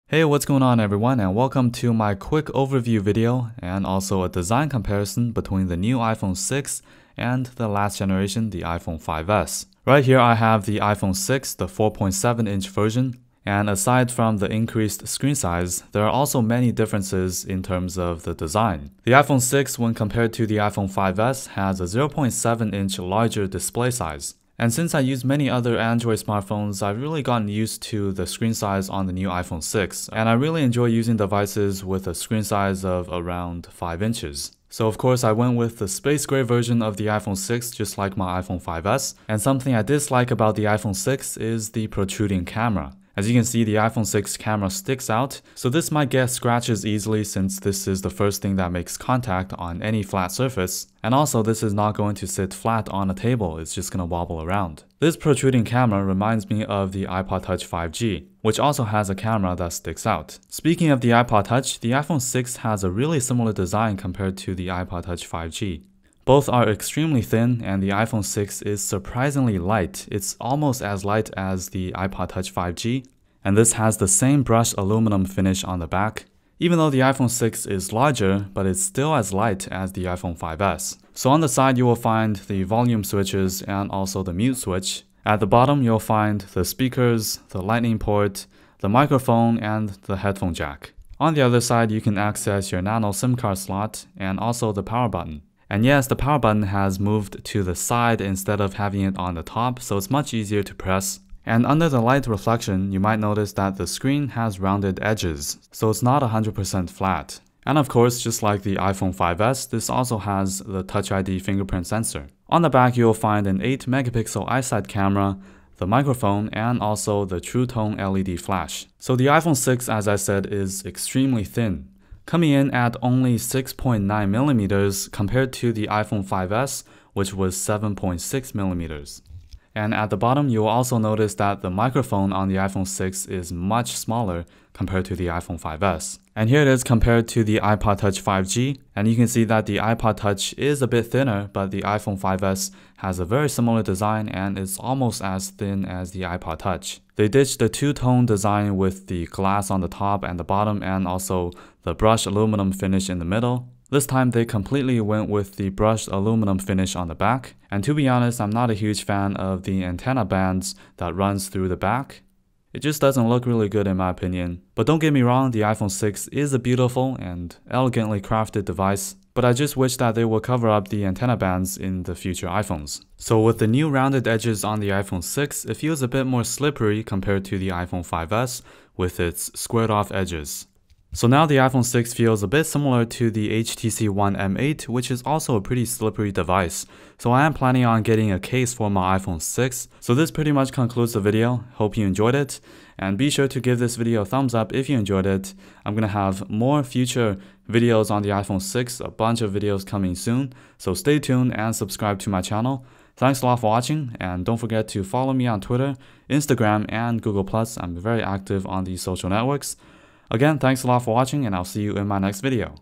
Hey, what's going on everyone, and welcome to my quick overview video and also a design comparison between the new iPhone 6 and the last generation, the iPhone 5S. Right here I have the iPhone 6, the 4.7-inch version, and aside from the increased screen size, there are also many differences in terms of the design. The iPhone 6, when compared to the iPhone 5S, has a 0.7-inch larger display size. And since I use many other Android smartphones, I've really gotten used to the screen size on the new iPhone 6, and I really enjoy using devices with a screen size of around 5 inches. So of course I went with the space gray version of the iPhone 6 just like my iPhone 5S, and something I dislike about the iPhone 6 is the protruding camera. As you can see, the iPhone 6 camera sticks out, so this might get scratches easily since this is the first thing that makes contact on any flat surface, and also this is not going to sit flat on a table, it's just going to wobble around. This protruding camera reminds me of the iPod Touch 5G, which also has a camera that sticks out. Speaking of the iPod Touch, the iPhone 6 has a really similar design compared to the iPod Touch 5G. Both are extremely thin, and the iPhone 6 is surprisingly light. It's almost as light as the iPod Touch 5G, and this has the same brushed aluminum finish on the back. Even though the iPhone 6 is larger, but it's still as light as the iPhone 5S. So on the side you will find the volume switches and also the mute switch. At the bottom you'll find the speakers, the lightning port, the microphone, and the headphone jack. On the other side you can access your nano SIM card slot and also the power button. And yes, the power button has moved to the side instead of having it on the top, so it's much easier to press. And under the light reflection, you might notice that the screen has rounded edges, so it's not 100% flat. And of course, just like the iPhone 5S, this also has the Touch ID fingerprint sensor. On the back, you'll find an 8 megapixel iSight camera, the microphone, and also the True Tone LED flash. So the iPhone 6, as I said, is extremely thin, coming in at only 6.9 millimeters compared to the iPhone 5S, which was 7.6 millimeters. And at the bottom, you will also notice that the microphone on the iPhone 6 is much smaller compared to the iPhone 5S. And here it is compared to the iPod Touch 5G, and you can see that the iPod Touch is a bit thinner, but the iPhone 5S has a very similar design and is almost as thin as the iPod Touch. They ditched the two-tone design with the glass on the top and the bottom, and also the brushed aluminum finish in the middle. This time they completely went with the brushed aluminum finish on the back, and to be honest, I'm not a huge fan of the antenna bands that runs through the back. It just doesn't look really good in my opinion. But don't get me wrong, the iPhone 6 is a beautiful and elegantly crafted device, but I just wish that they would cover up the antenna bands in the future iPhones. So with the new rounded edges on the iPhone 6, it feels a bit more slippery compared to the iPhone 5S with its squared off edges. So now the iPhone 6 feels a bit similar to the HTC One M8, which is also a pretty slippery device. So I am planning on getting a case for my iPhone 6. So this pretty much concludes the video. Hope you enjoyed it. And be sure to give this video a thumbs up if you enjoyed it. I'm going to have more future videos on the iPhone 6, a bunch of videos coming soon. So stay tuned and subscribe to my channel. Thanks a lot for watching, and don't forget to follow me on Twitter, Instagram, and Google+. I'm very active on these social networks. Again, thanks a lot for watching, and I'll see you in my next video.